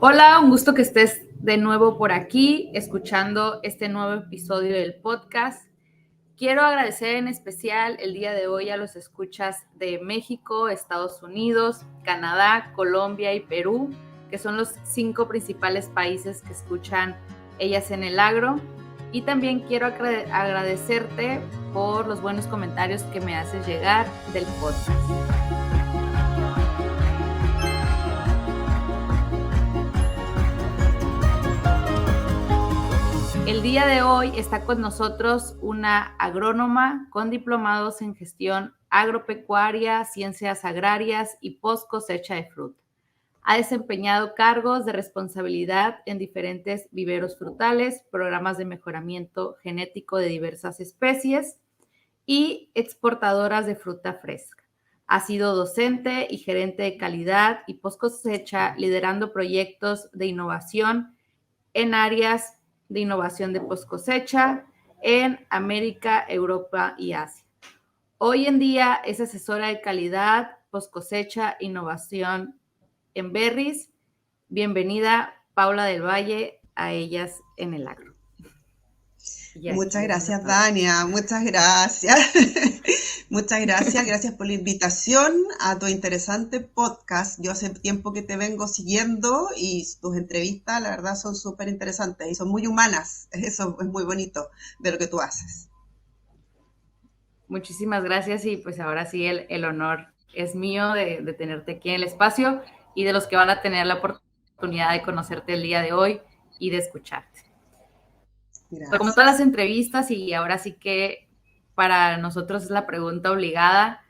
Hola, un gusto que estés de nuevo por aquí, escuchando este nuevo episodio del podcast. Quiero agradecer en especial el día de hoy a los escuchas de México, Estados Unidos, Canadá, Colombia y Perú, que son los 5 principales países que escuchan Ellas en el Agro. Y también quiero agradecerte por los buenos comentarios que me haces llegar del podcast. El día de hoy está con nosotros una agrónoma con diplomados en gestión agropecuaria, ciencias agrarias y post cosecha de fruta. Ha desempeñado cargos de responsabilidad en diferentes viveros frutales, programas de mejoramiento genético de diversas especies y exportadoras de fruta fresca. Ha sido docente y gerente de calidad y post cosecha, liderando proyectos de innovación en áreas de innovación de post cosecha en América, Europa y Asia. Hoy en día es asesora de calidad, post cosecha, innovación en berries. Bienvenida, Paula del Valle, a Ellas en el Agro. Muchas gracias, Dania, muchas gracias. Muchas gracias, gracias por la invitación a tu interesante podcast. Yo hace tiempo que te vengo siguiendo y tus entrevistas, la verdad, son súper interesantes y son muy humanas. Eso es muy bonito de lo que tú haces. Muchísimas gracias y pues ahora sí el honor es mío de tenerte aquí en el espacio y de los que van a tener la oportunidad de conocerte el día de hoy y de escucharte. Gracias. Como todas las entrevistas, y ahora sí que para nosotros es la pregunta obligada,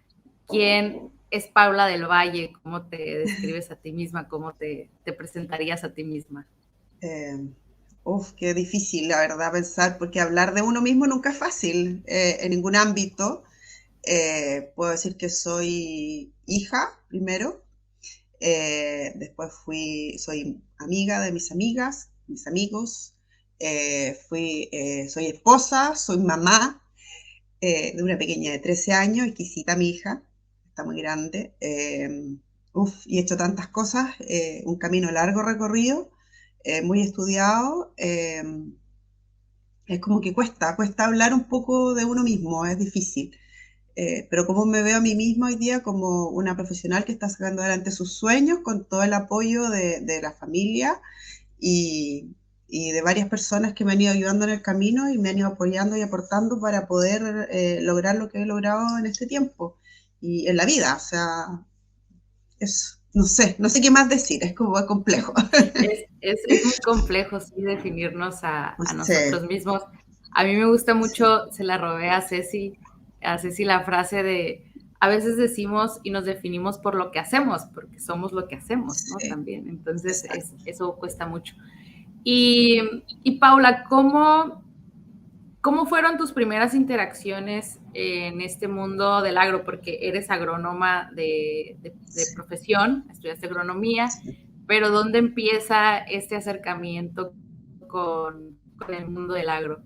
¿quién es Paula del Valle? ¿Cómo te describes a ti misma? ¿Cómo te presentarías a ti misma? Qué difícil, la verdad, pensar, porque hablar de uno mismo nunca es fácil en ningún ámbito. Puedo decir que soy hija, primero. Después soy amiga de mis amigas, mis amigos. Soy esposa, soy mamá de una pequeña de 13 años, exquisita mi hija, está muy grande. Y he hecho tantas cosas, un camino largo recorrido, muy estudiado. Es como que cuesta hablar un poco de uno mismo, es difícil. Pero como me veo a mí misma hoy día como una profesional que está sacando adelante sus sueños con todo el apoyo de la familia y de varias personas que me han ido ayudando en el camino y me han ido apoyando y aportando para poder lograr lo que he logrado en este tiempo y en la vida. O sea, no sé qué más decir, es como complejo. Es muy complejo, sí, definirnos a nosotros Sí. mismos. A mí me gusta mucho, se la robé a Ceci la frase de, a veces decimos y nos definimos por lo que hacemos, porque somos lo que hacemos, ¿no? Sí. También, entonces eso cuesta mucho. Y Paula, ¿cómo fueron tus primeras interacciones en este mundo del agro? Porque eres agrónoma de profesión, estudiaste agronomía, pero ¿dónde empieza este acercamiento con el mundo del agro?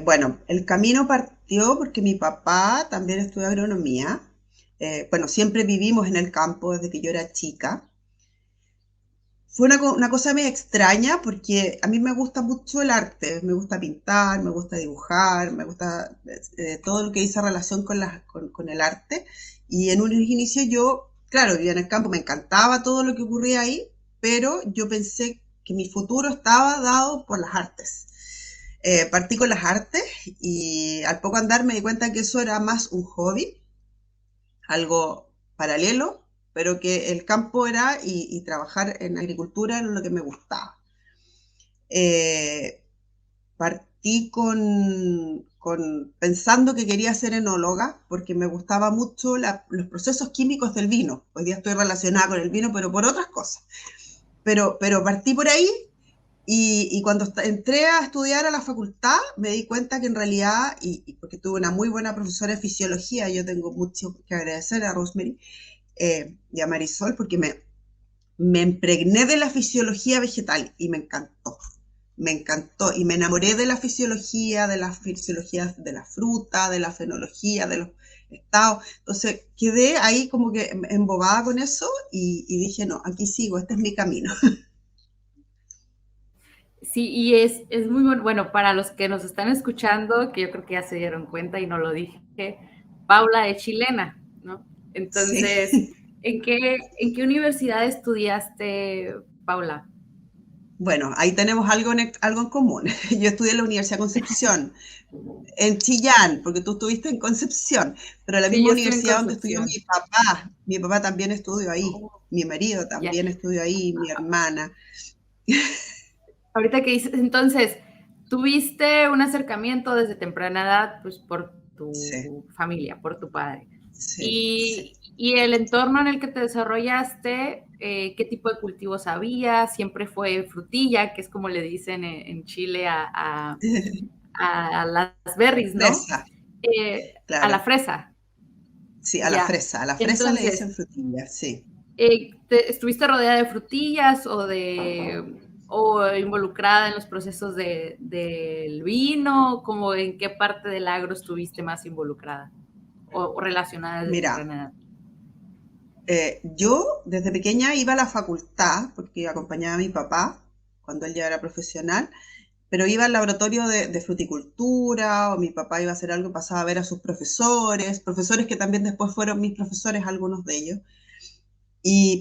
Bueno, el camino partió porque mi papá también estudió agronomía. Bueno, siempre vivimos en el campo desde que yo era chica. Fue una cosa medio extraña porque a mí me gusta mucho el arte, me gusta pintar, me gusta dibujar, me gusta todo lo que dice relación con el arte. Y en un inicio yo, claro, vivía en el campo, me encantaba todo lo que ocurría ahí, pero yo pensé que mi futuro estaba dado por las artes. Partí con las artes y al poco andar me di cuenta que eso era más un hobby, algo paralelo, pero que el campo era y trabajar en agricultura era lo que me gustaba. Partí pensando que quería ser enóloga porque me gustaba mucho los procesos químicos del vino. Hoy día estoy relacionada con el vino, pero por otras cosas. Pero partí por ahí y cuando entré a estudiar a la facultad me di cuenta que en realidad, y porque tuve una muy buena profesora de fisiología, yo tengo mucho que agradecer a Rosemary y a Marisol porque me impregné de la fisiología vegetal y me encantó y me enamoré de la fisiología de la fruta, de la fenología, estado. Entonces quedé ahí como que embobada con eso y dije, no, aquí sigo, este es mi camino. Sí, y es muy bueno, para los que nos están escuchando, que yo creo que ya se dieron cuenta y no lo dije, Paula es chilena, ¿no? Entonces, Sí. ¿en qué universidad estudiaste, Paula? Bueno, ahí tenemos algo en común. Yo estudié en la Universidad de Concepción, en Chillán, porque tú estuviste en Concepción, pero la Sí, misma yo estuve en universidad donde estudió Concepción. mi papá también estudió ahí, Oh, mi marido ya. también estudió ahí, mi hermana. Ahorita que dices, entonces, tuviste un acercamiento desde temprana edad, pues por Sí, tu familia, por tu padre. sí, sí. Y el entorno en el que te desarrollaste, ¿qué tipo de cultivos había? Siempre fue frutilla, que es como le dicen en Chile a las berries, ¿no? Fresa, A la claro. fresa, Sí, ya. a la fresa le Entonces, dicen frutilla, sí. ¿estuviste rodeada de frutillas o involucrada en los procesos del vino? ¿Cómo en qué parte del agro estuviste más involucrada o relacionada desde Mira, temprana edad? yo desde pequeña iba a la facultad, porque acompañaba a mi papá cuando él ya era profesional, pero iba al laboratorio de fruticultura, o mi papá iba a hacer algo, pasaba a ver a sus profesores, profesores que también después fueron mis profesores, algunos de ellos.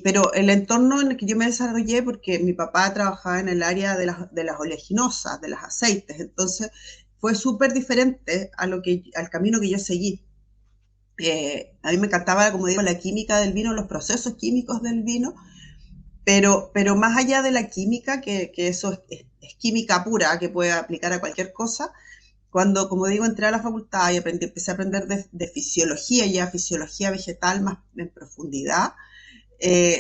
Pero el entorno en el que yo me desarrollé, porque mi papá trabajaba en el área de las oleaginosas, de los aceites, entonces fue súper diferente al camino que yo seguí. A mí me encantaba, como digo, la química del vino, los procesos químicos del vino, pero más allá de la química, que eso es química pura, que puede aplicar a cualquier cosa, cuando, como digo, entré a la facultad y empecé a aprender de fisiología, ya fisiología vegetal más en profundidad,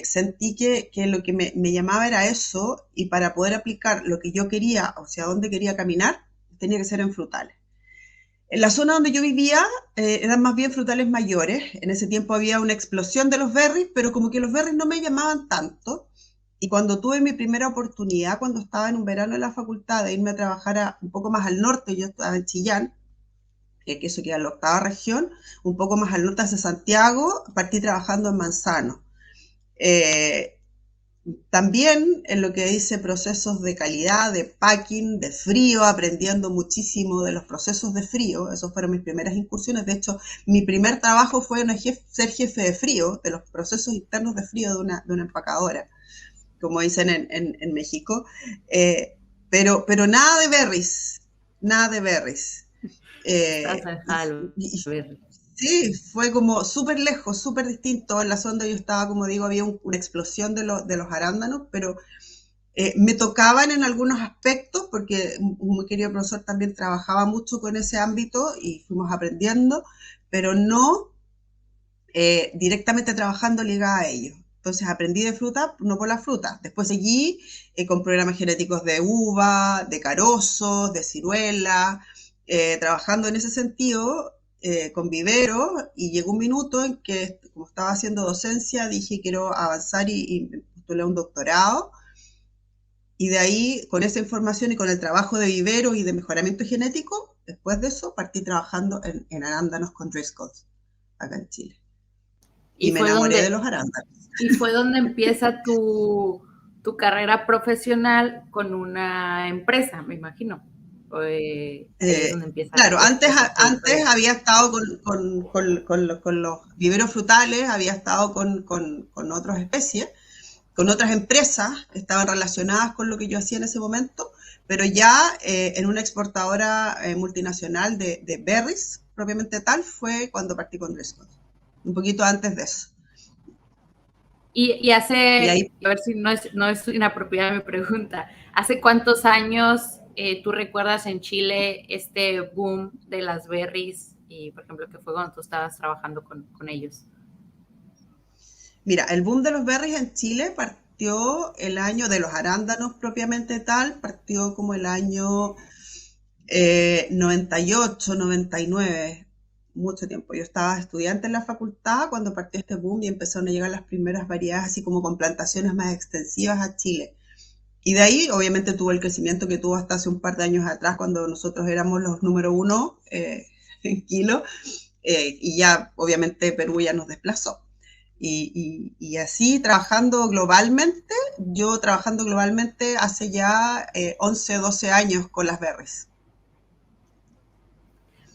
sentí que lo que me llamaba era eso, y para poder aplicar lo que yo quería, o sea, dónde quería caminar, tenía que ser en frutales. En la zona donde yo vivía eran más bien frutales mayores. En ese tiempo había una explosión de los berries, pero como que los berries no me llamaban tanto. Y cuando tuve mi primera oportunidad, cuando estaba en un verano en la facultad, de irme a trabajar un poco más al norte, yo estaba en Chillán, que eso queda en la octava región, un poco más al norte hacia Santiago, partí trabajando en Manzano. Eh, También en lo que dice procesos de calidad, de packing, de frío, aprendiendo muchísimo de los procesos de frío. Esas fueron mis primeras incursiones. De hecho, mi primer trabajo fue ser jefe de frío, de los procesos internos de frío de una empacadora, como dicen en México. Eh, pero nada de berries, nada de berries. Estás Eh, y, alejada y, ver. Sí, fue como súper lejos, súper distinto. En la zona donde yo estaba, como digo, había una explosión de los arándanos, pero me tocaban en algunos aspectos, porque un muy querido profesor también trabajaba mucho con ese ámbito y fuimos aprendiendo, pero no directamente trabajando ligada a ellos. Entonces aprendí de fruta, no por la fruta. Después seguí con programas genéticos de uva, de carozos, de ciruela, trabajando en ese sentido con viveros, y llegó un minuto en que, como estaba haciendo docencia, dije quiero avanzar y postulé un doctorado. Y de ahí, con esa información y con el trabajo de viveros y de mejoramiento genético, después de eso partí trabajando en arándanos con Driscoll, acá en Chile. Y Y me fue enamoré de donde, los arándanos. y fue donde empieza tu carrera profesional con una empresa, me imagino. Ahí es Eh, donde empieza claro, esa antes trayectoria. había estado con los viveros frutales, había estado con otras especies, con otras empresas que estaban relacionadas con lo que yo hacía en ese momento, pero ya en una exportadora multinacional de berries, propiamente tal, fue cuando partí con Driscoll, un poquito antes de eso. Y Y ahí, a ver si no es inapropiada mi pregunta, ¿hace cuántos años tú recuerdas en Chile este boom de las berries y, por ejemplo, que fue cuando tú estabas trabajando con ellos? mira, el boom de los berries en Chile partió el año de los arándanos propiamente tal, partió como el año 98, 99, mucho tiempo. Yo estaba estudiante en la facultad cuando partió este boom y empezaron a llegar las primeras variedades, así como con plantaciones más extensivas a Chile. Y de ahí, obviamente, tuvo el crecimiento que tuvo hasta hace un par de años atrás, cuando nosotros éramos los número uno en kilo. y ya obviamente Perú ya nos desplazó. Y así yo trabajando globalmente hace ya 11, 12 años con las berries.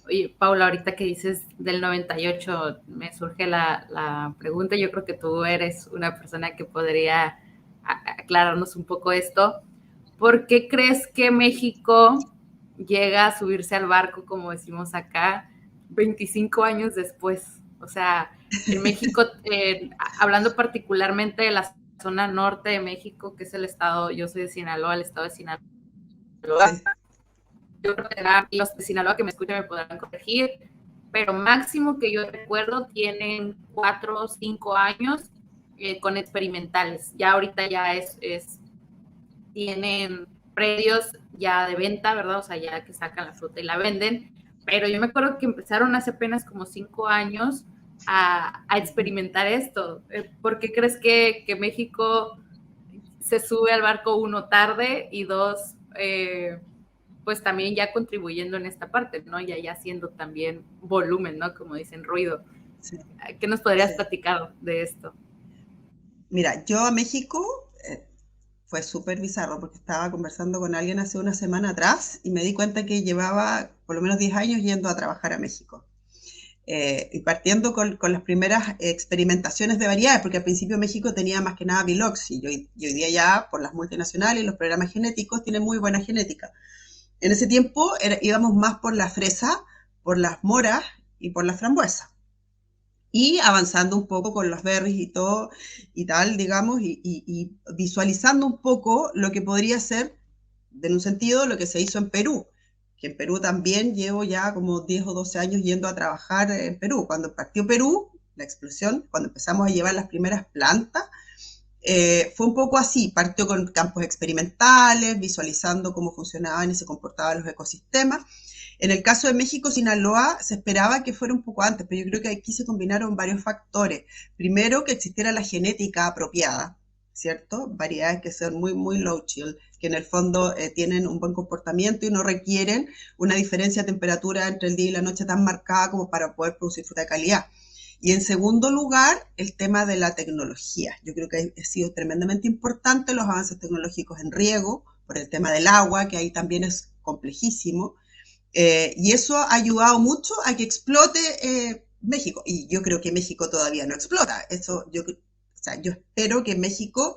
Oye, Paula, ahorita que dices del 98, me surge la pregunta. Yo creo que tú eres una persona que podría aclararnos un poco esto. ¿Por qué crees que México llega a subirse al barco, como decimos acá, 25 años después? O sea, en México, hablando particularmente de la zona norte de México, que es el estado, yo soy de Sinaloa, el estado de Sinaloa, Sí. yo creo que los de Sinaloa que me escuchan me podrán corregir, pero máximo que yo recuerdo tienen 4 o 5 años con experimentales. Ya ahorita ya tienen predios ya de venta, ¿verdad? O sea, ya que sacan la fruta y la venden. Pero yo me acuerdo que empezaron hace apenas como 5 años a experimentar esto. ¿Por qué crees que México se sube al barco, uno, tarde, y dos, pues también ya contribuyendo en esta parte, ¿no? Ya haciendo también volumen, ¿no? Como dicen, ruido. Sí, ¿Qué nos podrías sí. platicar de esto? Mira, yo a México fue súper bizarro porque estaba conversando con alguien hace una semana atrás y me di cuenta que llevaba por lo menos 10 años yendo a trabajar a México. Y partiendo con las primeras experimentaciones de variedades, porque al principio México tenía más que nada Biloxi, y hoy día ya por las multinacionales y los programas genéticos tienen muy buena genética. En ese tiempo íbamos más por la fresa, por las moras y por la frambuesa. Y avanzando un poco con los berries y todo y tal, digamos, y visualizando un poco lo que podría ser, en un sentido, lo que se hizo en Perú, que en Perú también llevo ya como 10 o 12 años yendo a trabajar en Perú. Cuando partió Perú, la explosión, cuando empezamos a llevar las primeras plantas, fue un poco así, partió con campos experimentales, visualizando cómo funcionaban y se comportaban los ecosistemas. En el caso de México, Sinaloa, se esperaba que fuera un poco antes, pero yo creo que aquí se combinaron varios factores. Primero, que existiera la genética apropiada, ¿cierto? Variedades que son muy, muy low chill, que en el fondo tienen un buen comportamiento y no requieren una diferencia de temperatura entre el día y la noche tan marcada como para poder producir fruta de calidad. Y en segundo lugar, el tema de la tecnología. Yo creo que ha sido tremendamente importante los avances tecnológicos en riego, por el tema del agua, que ahí también es complejísimo. Y eso ha ayudado mucho a que explote México. Y yo creo que México todavía no explota. O sea, yo espero que México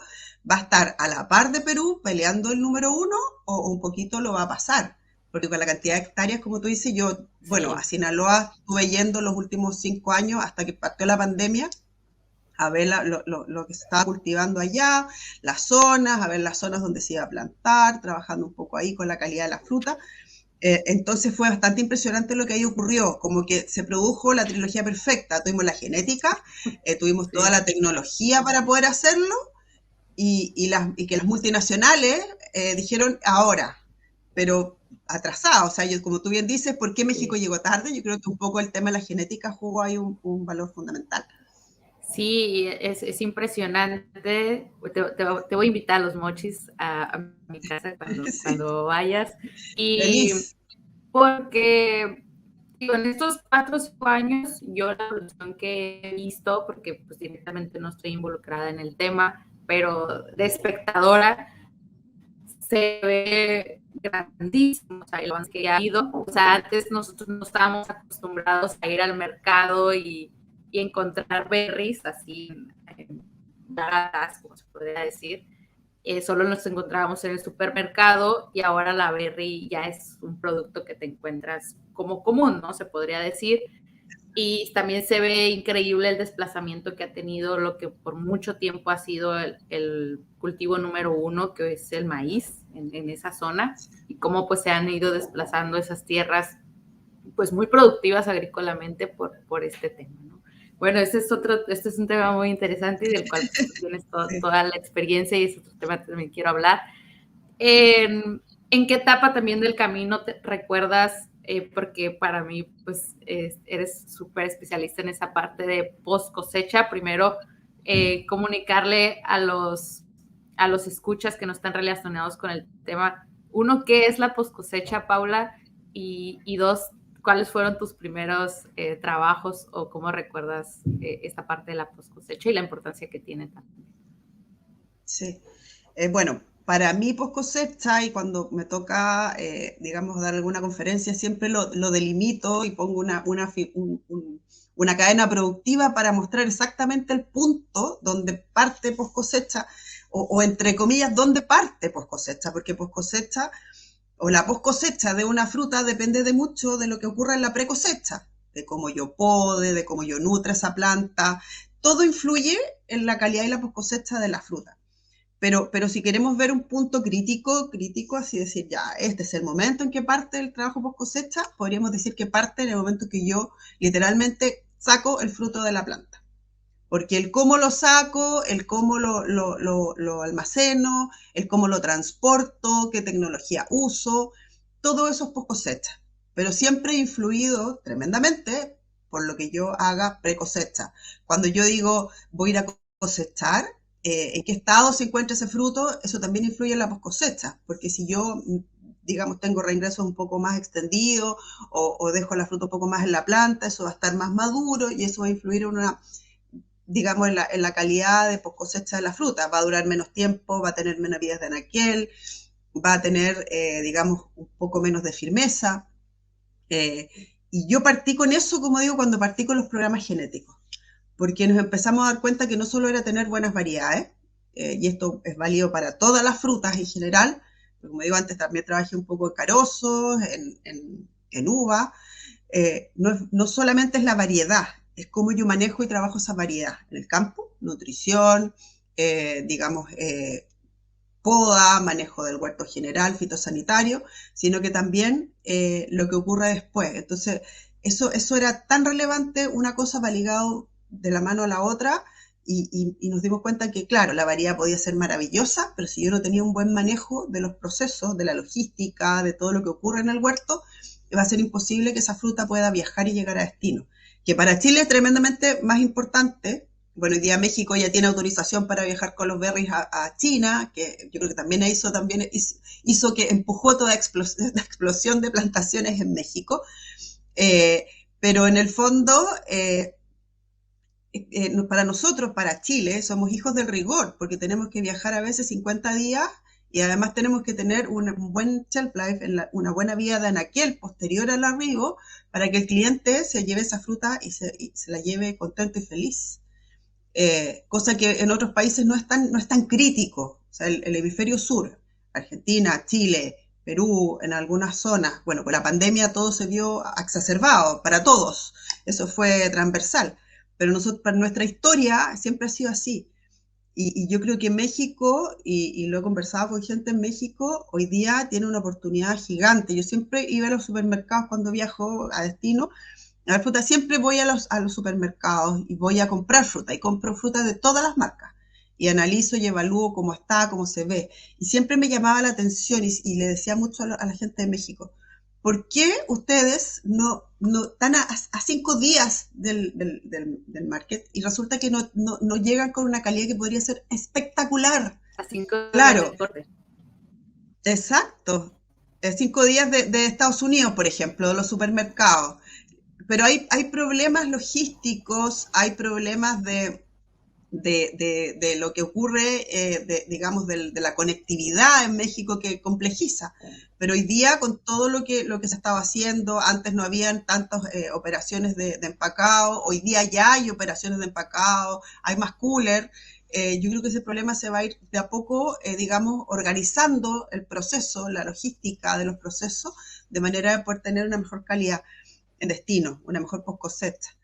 va a estar a la par de Perú peleando el número uno o un poquito lo va a pasar. Porque con la cantidad de hectáreas, como tú dices, bueno, Sí. a Sinaloa estuve yendo los últimos 5 años hasta que partió la pandemia a ver lo que se estaba cultivando allá, las zonas, a ver las zonas donde se iba a plantar, trabajando un poco ahí con la calidad de la fruta. Entonces fue bastante impresionante lo que ahí ocurrió, como que se produjo la trilogía perfecta. Tuvimos la genética, tuvimos toda Sí. la tecnología para poder hacerlo y que las multinacionales dijeron ahora, pero atrasado. O sea, como tú bien dices, ¿por qué México Sí. llegó tarde? Yo creo que un poco el tema de la genética jugó ahí un valor fundamental. Sí, es impresionante. Te voy a invitar a los mochis a mi casa Sí, cuando vayas. Y feliz. porque digo, en estos 4 o 5 años, yo la evolución que he visto, porque pues directamente no estoy involucrada en el tema, pero de espectadora, se ve grandísimo, o sea, el avance que ha habido. O sea, antes nosotros no estábamos acostumbrados a ir al mercado y encontrar berries así baratas, como se podría decir. Solo nos encontrábamos en el supermercado y ahora la berry ya es un producto que te encuentras como común, ¿no? Se podría decir. Y también se ve increíble el desplazamiento que ha tenido lo que por mucho tiempo ha sido el cultivo número uno, que es el maíz en esa zona, y cómo pues se han ido desplazando esas tierras pues muy productivas agrícolamente por este tema, ¿no? Bueno, este es un tema muy interesante y del cual pues, tú tienes Sí. toda la experiencia y es otro tema que también quiero hablar. ¿En qué etapa también del camino te recuerdas? Porque para mí, pues, eres súper especialista en esa parte de post cosecha. Primero, comunicarle a los escuchas que no están relacionados con el tema. Uno, ¿qué es la post cosecha, Paula? Y dos, ¿Cuáles fueron tus primeros trabajos o cómo recuerdas esta parte de la post cosecha y la importancia que tiene también? Sí. Bueno, para mí post cosecha y cuando me toca, digamos, dar alguna conferencia, siempre lo delimito y pongo una cadena productiva para mostrar exactamente el punto donde parte post cosecha o entre comillas, dónde parte post cosecha, porque post cosecha o la post cosecha de una fruta depende de mucho de lo que ocurra en la pre cosecha, de cómo yo pode, de cómo yo nutre esa planta. Todo influye en la calidad y la post cosecha de la fruta. Pero si queremos ver un punto crítico, así decir, ya, este es el momento en que parte el trabajo post cosecha, podríamos decir que parte en el momento que yo literalmente saco el fruto de la planta. Porque el cómo lo saco, el cómo lo almaceno, el cómo lo transporto, qué tecnología uso, todo eso es post cosecha. Pero siempre influido tremendamente por lo que yo haga pre cosecha. Cuando yo digo voy a ir a cosechar, en qué estado se encuentra ese fruto, eso también influye en la post cosecha. Porque si yo, digamos, tengo reingresos un poco más extendidos o dejo la fruta un poco más en la planta, eso va a estar más maduro y eso va a influir en una, digamos, en la calidad de post cosecha de la fruta. Va a durar menos tiempo, va a tener menos vidas de anaquel, va a tener, digamos, un poco menos de firmeza. Y yo partí con eso, como digo, cuando partí con los programas genéticos, porque nos empezamos a dar cuenta que no solo era tener buenas variedades, y esto es válido para todas las frutas en general, pero como digo antes, también trabajé un poco en carozos, en uva, no solamente es la variedad, es cómo yo manejo y trabajo esa variedad en el campo, nutrición, digamos, poda, manejo del huerto general, fitosanitario, sino que también lo que ocurre después. Entonces, eso era tan relevante, una cosa va ligado de la mano a la otra, y nos dimos cuenta que, claro, la variedad podía ser maravillosa, pero si yo no tenía un buen manejo de los procesos, de la logística, de todo lo que ocurre en el huerto, va a ser imposible que esa fruta pueda viajar y llegar a destino. Que para Chile es tremendamente más importante. Bueno, hoy día México ya tiene autorización para viajar con los berries a China, que yo creo que también hizo que empujó toda la explosión de plantaciones en México. Pero en el fondo, para nosotros, para Chile, somos hijos del rigor, porque tenemos que viajar a veces 50 días y además tenemos que tener un buen shelf life, una buena vida de anaquel posterior al arribo, para que el cliente se lleve esa fruta y se la lleve contento y feliz. Cosa que en otros países no es tan crítico. O sea, el hemisferio sur, Argentina, Chile, Perú, en algunas zonas, bueno, con la pandemia todo se vio exacerbado para todos, eso fue transversal, pero para nuestra historia siempre ha sido así. Y yo creo que México, y lo he conversado con gente en México, hoy día tiene una oportunidad gigante. Yo siempre iba a los supermercados cuando viajo a destino a ver fruta. Siempre voy a los supermercados y voy a comprar fruta, y compro fruta de todas las marcas. Y analizo y evalúo cómo está, cómo se ve. Y siempre me llamaba la atención y le decía mucho a la gente de México, ¿por qué ustedes no están a 5 días del market y resulta que no llegan con una calidad que podría ser espectacular? A 5 días Claro, del corte. exacto. 5 días de Estados Unidos, por ejemplo, de los supermercados. Pero hay problemas logísticos, hay problemas de lo que ocurre, digamos, de la conectividad en México que complejiza. Pero hoy día, con todo lo que se estaba haciendo, antes no habían tantas operaciones de empacado, hoy día ya hay operaciones de empacado, hay más cooler. Yo creo que ese problema se va a ir de a poco, digamos, organizando el proceso, la logística de los procesos, de manera de poder tener una mejor calidad en destino, una mejor post cosecha.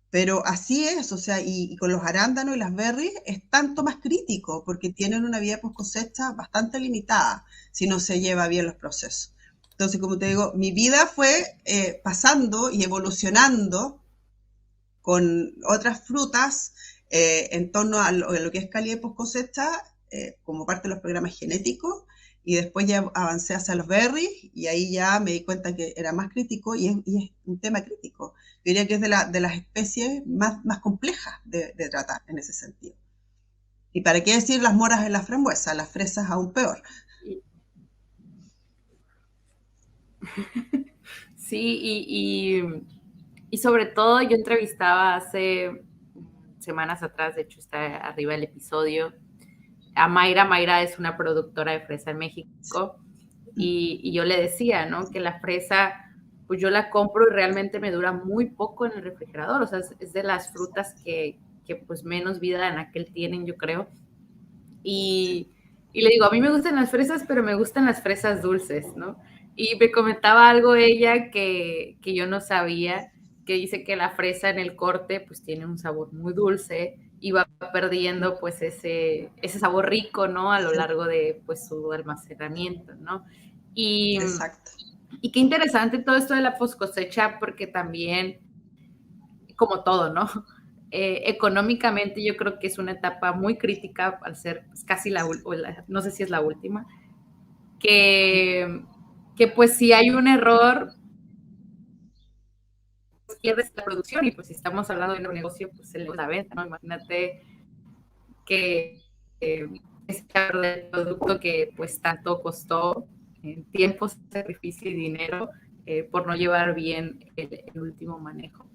Pero así es, o sea, y con los arándanos y las berries es tanto más crítico porque tienen una vida post cosecha bastante limitada si no se lleva bien los procesos. Entonces, como te digo, mi vida fue pasando y evolucionando con otras frutas en torno a lo que es calidad post cosecha, como parte de los programas genéticos, y después ya avancé hacia los berries y ahí ya me di cuenta que era más crítico y es un tema crítico. Yo diría que es de las especies más complejas de tratar en ese sentido. Y para qué decir las moras en las frambuesas, las fresas aún peor. Sí, y sobre todo yo entrevistaba hace semanas atrás, de hecho está arriba el episodio, a Mayra. Mayra es una productora de fresa en México y yo le decía, ¿no? Que la fresa, pues yo la compro y realmente me dura muy poco en el refrigerador, o sea, es de las frutas que pues menos vida en aquel tienen, yo creo. Y, y le digo, a mí me gustan las fresas, pero me gustan las fresas dulces, ¿no? Y me comentaba algo ella que yo no sabía, que dice que la fresa en el corte pues tiene un sabor muy dulce y va perdiendo pues ese sabor rico, ¿no? A lo Sí, largo de pues su almacenamiento, ¿no? Y, exacto. y qué interesante todo esto de la post cosecha, porque también, como todo, ¿no? Económicamente yo creo que es una etapa muy crítica al ser pues, casi no sé si es la última, que, que pues si hay un error, pues pierdes la producción y pues si estamos hablando de un negocio, pues se le la venta, ¿no? Imagínate que es el producto que pues tanto costó en tiempo, sacrificio y dinero por no llevar bien el último manejo.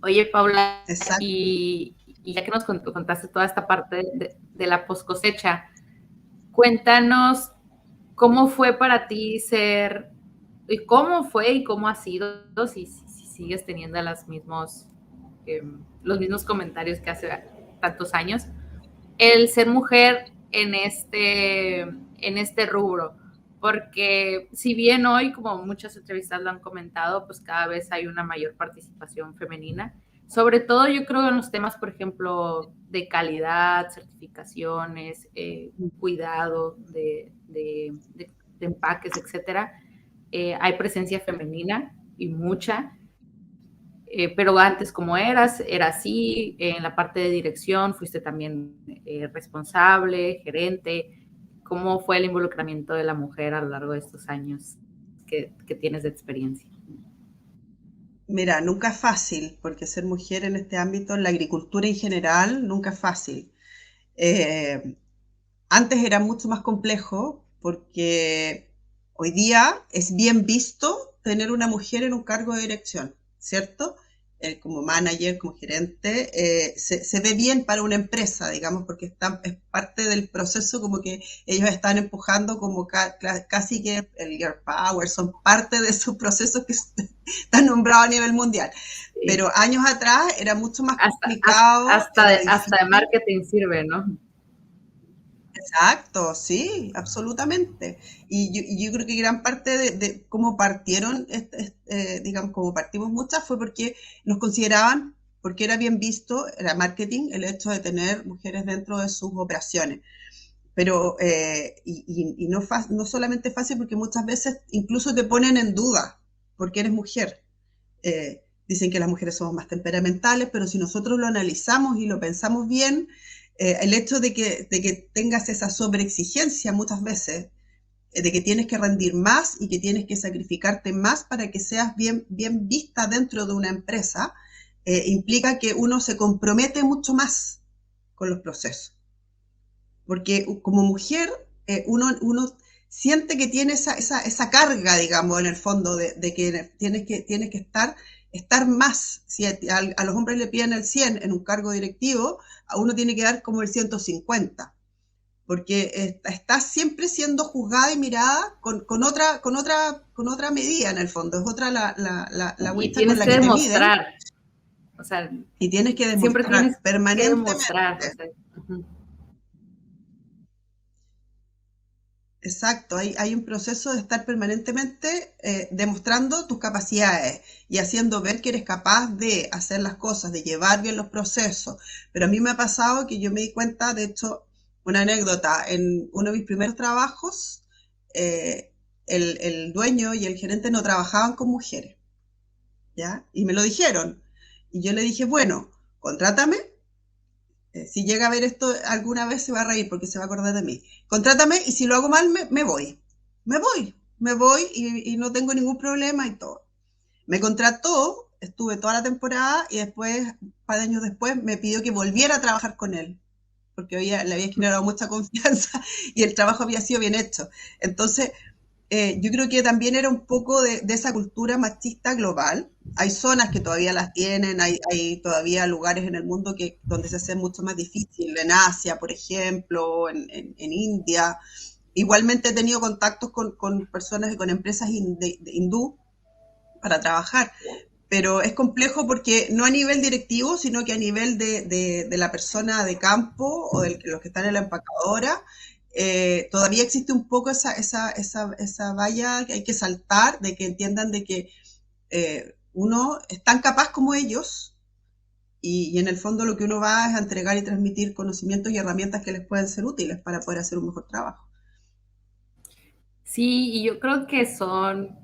Oye, Paula, Exacto. y ya que nos contaste toda esta parte de la post cosecha, cuéntanos cómo fue para ti ser, y cómo fue y cómo ha sido, si sigues teniendo los mismos comentarios que hace tantos años, el ser mujer en este rubro. Porque si bien hoy, como muchas entrevistas lo han comentado, pues cada vez hay una mayor participación femenina, sobre todo yo creo en los temas, por ejemplo, de calidad, certificaciones, cuidado de empaques, etcétera. Hay presencia femenina y mucha, pero antes como era así, en la parte de dirección fuiste también responsable, gerente. ¿Cómo fue el involucramiento de la mujer a lo largo de estos años que tienes de experiencia? Mira, nunca es fácil, porque ser mujer en este ámbito, en la agricultura en general, nunca es fácil. Eh, Antes era mucho más complejo porque hoy día es bien visto tener una mujer en un cargo de dirección, ¿cierto? Como manager, como gerente, se ve bien para una empresa, digamos, porque es parte del proceso, como que ellos están empujando como casi que el Girl Power, son parte de esos procesos que están nombrados a nivel mundial. Sí. Pero años atrás era mucho más Hasta, complicado, hasta, era de, hasta de difícil. marketing sirve, ¿no? Exacto, sí, absolutamente. Y yo creo que gran parte de cómo partieron, digamos, como partimos muchas, fue porque nos consideraban, porque era bien visto, era marketing, el hecho de tener mujeres dentro de sus operaciones. Pero, y no, no solamente fácil, porque muchas veces incluso te ponen en duda porque eres mujer. Dicen que las mujeres somos más temperamentales, pero si nosotros lo analizamos y lo pensamos bien, el hecho de que tengas esa sobreexigencia muchas veces, de que tienes que rendir más y que tienes que sacrificarte más para que seas bien, bien vista dentro de una empresa, implica que uno se compromete mucho más con los procesos. Porque como mujer, uno siente que tiene esa carga, digamos, en el fondo, de que tienes que estar más. Si a los hombres le piden el 100 en un cargo directivo, a uno tiene que dar como el 150, porque está siempre siendo juzgada y mirada con otra medida, en el fondo. Es otra la Y agüita con tienes la que que te miden, demostrar, o sea, y tienes que siempre demostrar tienes que demostrar, o permanentemente. sea, uh-huh. Exacto, hay un proceso de estar permanentemente demostrando tus capacidades y haciendo ver que eres capaz de hacer las cosas, de llevar bien los procesos. Pero a mí me ha pasado que yo me di cuenta, de hecho, una anécdota, en uno de mis primeros trabajos, eh, el dueño y el gerente no trabajaban con mujeres, ¿ya? Y me lo dijeron. Y yo le dije, bueno, contrátame. Si llega a ver esto alguna vez se va a reír porque se va a acordar de mí. Contrátame y si lo hago mal me voy. Me voy y no tengo ningún problema y todo. Me contrató, estuve toda la temporada y después, un par de años después, me pidió que volviera a trabajar con él porque le había generado mucha confianza y el trabajo había sido bien hecho. Entonces, yo creo que también era un poco de esa cultura machista global. Hay zonas que todavía las tienen, hay todavía lugares en el mundo donde se hace mucho más difícil, en Asia, por ejemplo, en India. Igualmente he tenido contactos con personas y con empresas de hindú para trabajar, pero es complejo porque no a nivel directivo, sino que a nivel de la persona de campo o de los que están en la empacadora, todavía existe un poco esa valla que hay que saltar, de que entiendan de que uno es tan capaz como ellos y en el fondo lo que uno va es a entregar y transmitir conocimientos y herramientas que les pueden ser útiles para poder hacer un mejor trabajo. Sí, y yo creo que son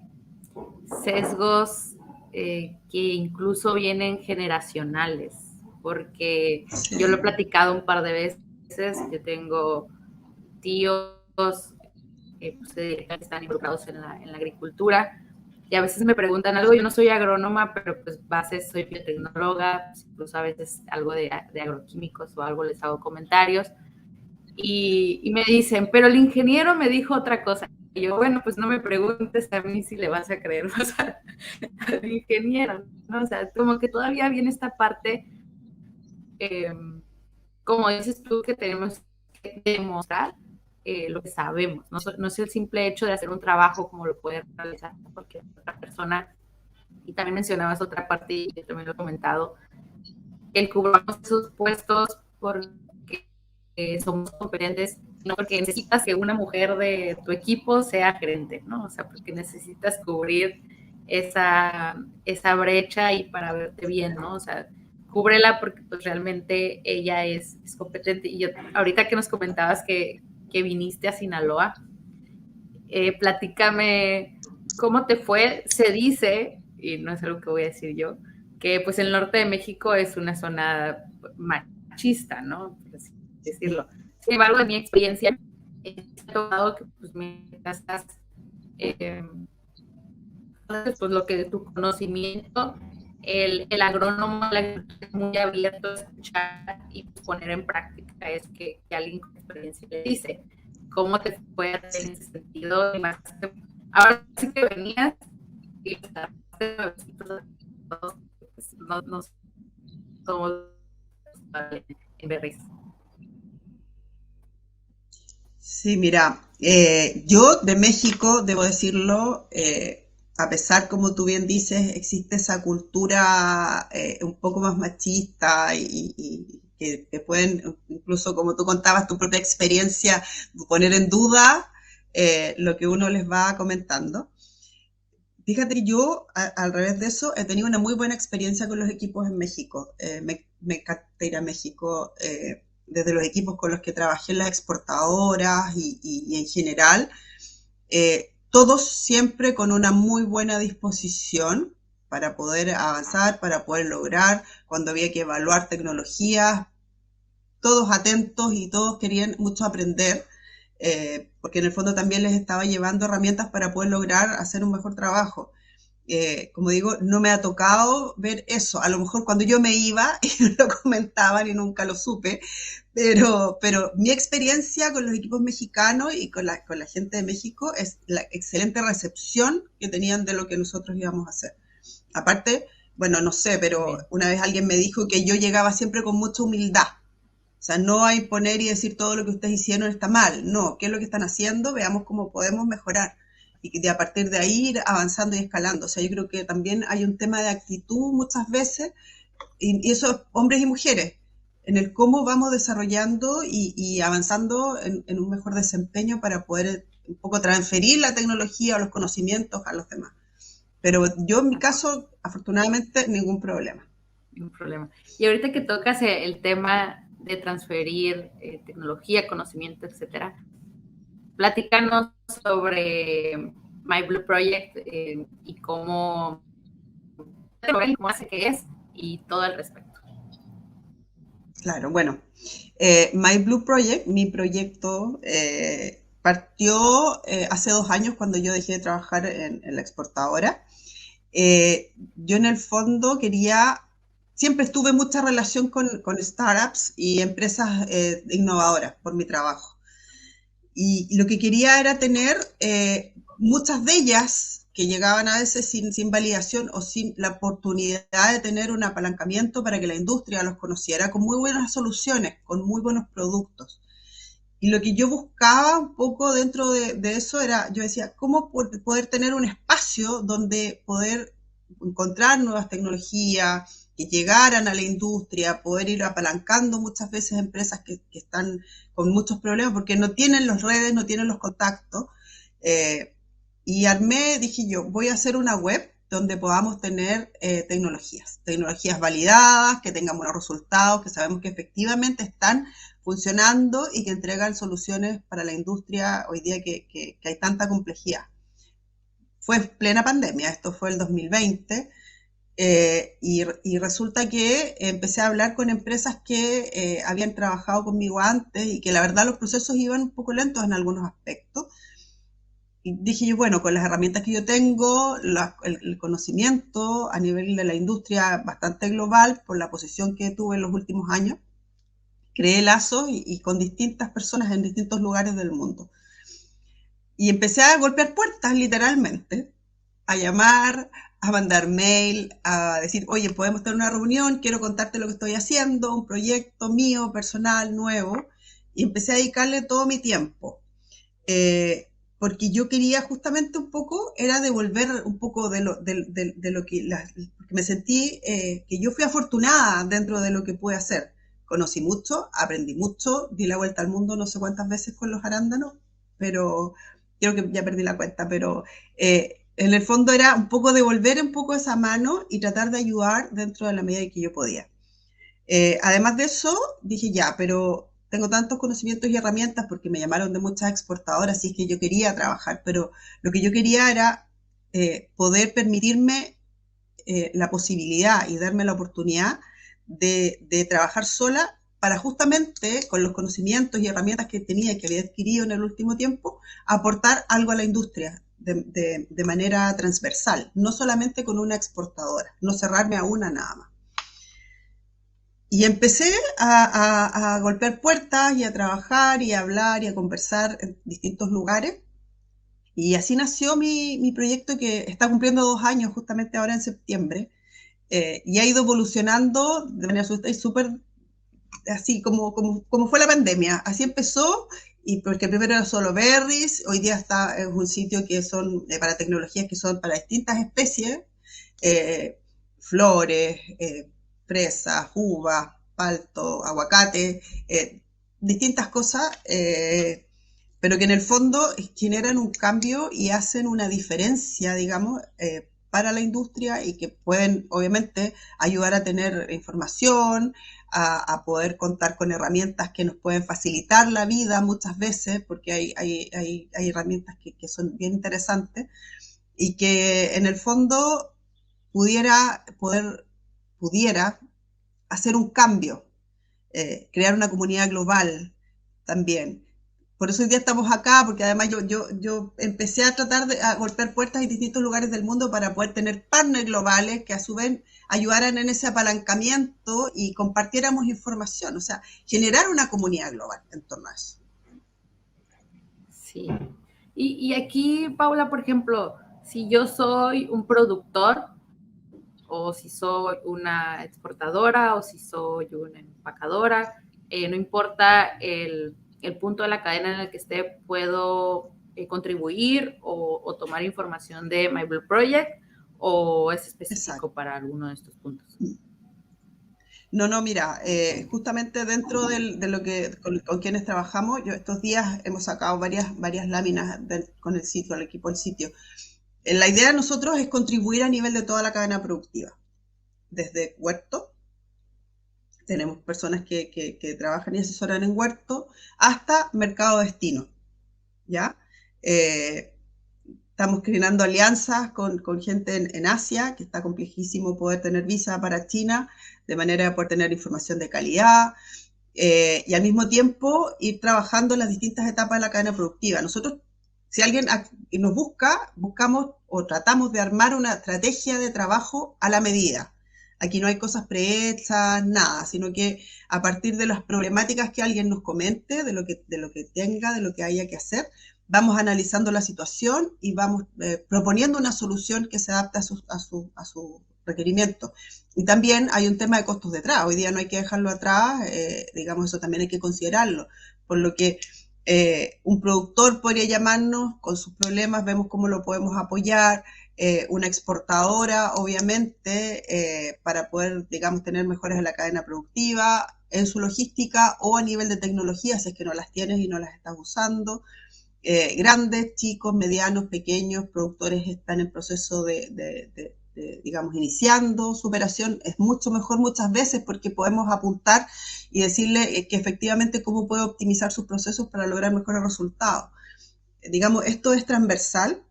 sesgos que incluso vienen generacionales, porque yo lo he Sí, platicado un par de veces, yo tengo tíos pues, que están involucrados en la agricultura, y a veces me preguntan algo, yo no soy agrónoma, pero pues base soy biotecnóloga, pues, incluso a veces algo de agroquímicos o algo les hago comentarios, y me dicen, pero el ingeniero me dijo otra cosa. Y yo, bueno, pues no me preguntes a mí si le vas a creer, o sea, al ingeniero, ¿no? O sea, como que todavía viene esta parte, eh, como dices tú, que tenemos que demostrar lo que sabemos, no es el simple hecho de hacer un trabajo como lo puede realizar cualquier otra persona. Y también mencionabas otra parte, y yo también lo he comentado, el cubramos esos puestos porque somos competentes, no porque necesitas que una mujer de tu equipo sea gerente, ¿no? O sea, porque necesitas cubrir esa brecha y para verte bien, ¿no? O sea, cúbrela porque pues realmente ella es competente. Y yo, ahorita que nos comentabas que viniste a Sinaloa, platícame cómo te fue. Se dice, y no es algo que voy a decir yo, que pues el norte de México es una zona machista, ¿no? Por así decirlo. Sin embargo, de mi experiencia, he tocado que pues mientras estás, eh, pues lo que tu conocimiento, el agrónomo es muy abierto a escuchar y poner en práctica es que alguien con experiencia le dice cómo te fue en ese sentido. Y más, ahora sí que venías y no somos en Berries. sí, mira, yo de México, debo decirlo, a pesar, como tú bien dices, existe esa cultura un poco más machista y que pueden, incluso como tú contabas, tu propia experiencia, poner en duda lo que uno les va comentando. Fíjate que yo, al revés de eso, he tenido una muy buena experiencia con los equipos en México. Me encanta ir a México, desde los equipos con los que trabajé en las exportadoras y en general, todos siempre con una muy buena disposición para poder avanzar, para poder lograr, cuando había que evaluar tecnologías, todos atentos y todos querían mucho aprender, porque en el fondo también les estaba llevando herramientas para poder lograr hacer un mejor trabajo. Como digo, no me ha tocado ver eso. A lo mejor cuando yo me iba, y lo comentaban y nunca lo supe, pero mi experiencia con los equipos mexicanos y con la gente de México es la excelente recepción que tenían de lo que nosotros íbamos a hacer. Aparte, bueno, no sé, pero Bien. una vez alguien me dijo que yo llegaba siempre con mucha humildad. O sea, no hay poner y decir todo lo que ustedes hicieron está mal. No, ¿qué es lo que están haciendo? Veamos cómo podemos mejorar. Y de a partir de ahí ir avanzando y escalando. O sea, yo creo que también hay un tema de actitud muchas veces, y eso hombres y mujeres, en el cómo vamos desarrollando y avanzando en un mejor desempeño para poder un poco transferir la tecnología o los conocimientos a los demás. Pero yo en mi caso, afortunadamente, ningún problema. Ningún problema. Y ahorita que tocas el tema de transferir tecnología, conocimiento, etcétera, platícanos sobre My Blue Project y cómo hace que es y todo el respecto. Claro, bueno, My Blue Project, mi proyecto, partió hace 2 años cuando yo dejé de trabajar en la exportadora. Yo en el fondo siempre estuve en mucha relación con startups y empresas innovadoras por mi trabajo. Y lo que quería era tener muchas de ellas que llegaban a veces sin validación o sin la oportunidad de tener un apalancamiento para que la industria los conociera, con muy buenas soluciones, con muy buenos productos. Y lo que yo buscaba un poco dentro de eso era, yo decía, ¿cómo poder tener un espacio donde poder encontrar nuevas tecnologías que llegaran a la industria, poder ir apalancando muchas veces empresas que están con muchos problemas porque no tienen las redes, no tienen los contactos? Eh, y armé, dije yo, voy a hacer una web donde podamos tener tecnologías validadas, que tengan buenos resultados, que sabemos que efectivamente están funcionando y que entregan soluciones para la industria hoy día que hay tanta complejidad. Fue en plena pandemia, esto fue el 2020, y resulta que empecé a hablar con empresas que habían trabajado conmigo antes y que la verdad los procesos iban un poco lentos en algunos aspectos. Y dije yo, bueno, con las herramientas que yo tengo, el conocimiento a nivel de la industria bastante global, por la posición que tuve en los últimos años, creé lazos y con distintas personas en distintos lugares del mundo. Y empecé a golpear puertas, literalmente, a llamar, a mandar mail, a decir, oye, podemos tener una reunión, quiero contarte lo que estoy haciendo, un proyecto mío, personal, nuevo. Y empecé a dedicarle todo mi tiempo. Porque yo quería justamente un poco, era devolver un poco de lo que, porque me sentí que yo fui afortunada dentro de lo que pude hacer. Conocí mucho, aprendí mucho, di la vuelta al mundo no sé cuántas veces con los arándanos, pero creo que ya perdí la cuenta, pero en el fondo era un poco devolver un poco esa mano y tratar de ayudar dentro de la medida que yo podía. Además de eso, dije ya, pero tengo tantos conocimientos y herramientas porque me llamaron de muchas exportadoras y es que yo quería trabajar, pero lo que yo quería era poder permitirme la posibilidad y darme la oportunidad de trabajar sola para justamente con los conocimientos y herramientas que tenía y que había adquirido en el último tiempo, aportar algo a la industria de manera transversal, no solamente con una exportadora, no cerrarme a una nada más. Y empecé a golpear puertas y a trabajar y a hablar y a conversar en distintos lugares. Y así nació mi proyecto que está cumpliendo 2 años justamente ahora en septiembre. Y ha ido evolucionando de manera súper así como fue la pandemia. Así empezó, y porque primero era solo berries, hoy día está en un sitio que son para tecnologías que son para distintas especies, flores, fresas, uvas, palto, aguacate, distintas cosas, pero que en el fondo generan un cambio y hacen una diferencia, digamos, para la industria y que pueden, obviamente, ayudar a tener información, a poder contar con herramientas que nos pueden facilitar la vida muchas veces, porque hay herramientas que son bien interesantes y que en el fondo pudiera hacer un cambio, crear una comunidad global también. Por eso hoy día estamos acá, porque además yo empecé a tratar de a golpear puertas en distintos lugares del mundo para poder tener partners globales que a su vez ayudaran en ese apalancamiento y compartiéramos información, o sea, generar una comunidad global en torno a eso. Sí. Y aquí, Paula, por ejemplo, si yo soy un productor, o si soy una exportadora, o si soy una empacadora, no importa el punto de la cadena en el que esté, puedo contribuir o tomar información de My Blue Project, o es específico Exacto. para alguno de estos puntos. No, mira, justamente dentro de lo que con quienes trabajamos, yo estos días hemos sacado varias láminas con el sitio, el equipo del sitio. La idea de nosotros es contribuir a nivel de toda la cadena productiva, desde huerto, tenemos personas que trabajan y asesoran en huerto, hasta mercado destino, ¿ya? Estamos creando alianzas con gente en Asia, que está complejísimo poder tener visa para China, de manera de poder tener información de calidad, y al mismo tiempo ir trabajando en las distintas etapas de la cadena productiva. Nosotros, si alguien nos buscamos o tratamos de armar una estrategia de trabajo a la medida. Aquí no hay cosas prehechas, nada, sino que a partir de las problemáticas que alguien nos comente, de lo que tenga, de lo que haya que hacer, vamos analizando la situación y vamos proponiendo una solución que se adapte a su requerimiento. Y también hay un tema de costos detrás. Hoy día no hay que dejarlo atrás, digamos, eso también hay que considerarlo. Por lo que un productor podría llamarnos con sus problemas, vemos cómo lo podemos apoyar, una exportadora, obviamente, para poder, digamos, tener mejores en la cadena productiva, en su logística o a nivel de tecnología, si es que no las tienes y no las estás usando. Grandes, chicos, medianos, pequeños, productores están en proceso digamos, iniciando su operación, es mucho mejor muchas veces porque podemos apuntar y decirle que efectivamente cómo puede optimizar sus procesos para lograr mejores resultados. Digamos, esto es transversal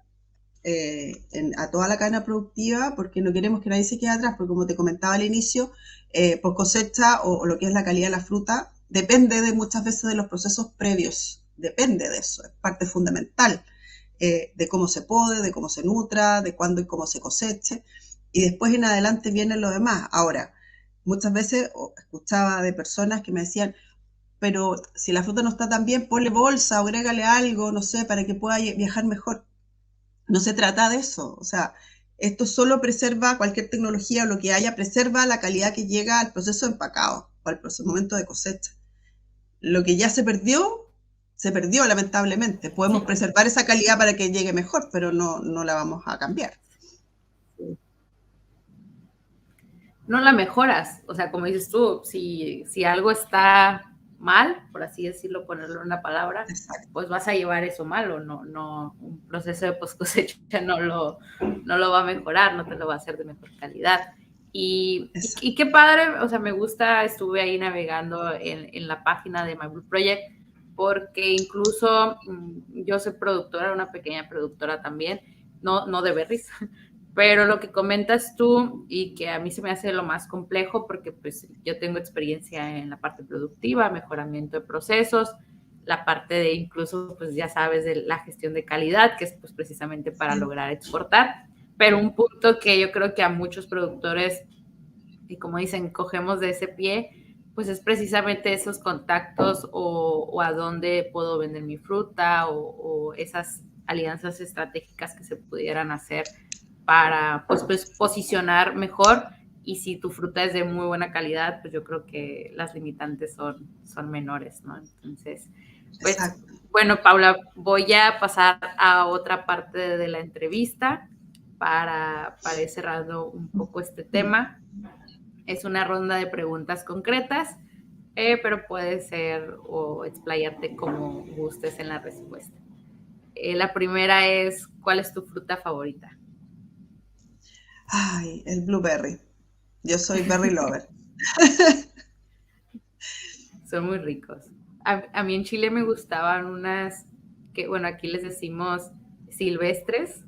a toda la cadena productiva porque no queremos que nadie se quede atrás, porque como te comentaba al inicio, post cosecha o lo que es la calidad de la fruta depende de muchas veces de los procesos previos, depende de eso, es parte fundamental de cómo se pode, de cómo se nutra, de cuándo y cómo se coseche, y después en adelante viene lo demás. Ahora, muchas veces escuchaba de personas que me decían, pero si la fruta no está tan bien, ponle bolsa o agrégale algo, no sé, para que pueda viajar mejor. No se trata de eso, o sea, esto solo preserva cualquier tecnología o lo que haya, preserva la calidad que llega al proceso de empacado o al momento de cosecha. Lo que ya se perdió lamentablemente. Podemos Sí. preservar esa calidad para que llegue mejor, pero no la vamos a cambiar. No la mejoras, o sea, como dices tú, si algo está mal, por así decirlo, ponerlo en una palabra, Exacto. pues vas a llevar eso malo, no, un proceso de post cosecha no lo va a mejorar, no te lo va a hacer de mejor calidad. Y qué padre, o sea, me gusta, estuve ahí navegando en la página de My Blue Project, porque incluso yo soy productora, una pequeña productora también, no de berries, pero lo que comentas tú y que a mí se me hace lo más complejo porque pues yo tengo experiencia en la parte productiva, mejoramiento de procesos, la parte de incluso pues ya sabes de la gestión de calidad, que es pues precisamente para lograr exportar, pero un punto que yo creo que a muchos productores, y como dicen, cogemos de ese pie, pues es precisamente esos contactos o a dónde puedo vender mi fruta o esas alianzas estratégicas que se pudieran hacer para pues posicionar mejor, y si tu fruta es de muy buena calidad, pues yo creo que las limitantes son menores, ¿no? Entonces, pues Exacto. bueno, Paula, voy a pasar a otra parte de la entrevista para ir cerrando un poco este tema. Es una ronda de preguntas concretas, pero puede ser o explayarte como gustes en la respuesta. La primera es, ¿cuál es tu fruta favorita? Ay, el blueberry. Yo soy berry lover. Son muy ricos. A mí en Chile me gustaban unas que, bueno, aquí les decimos silvestres,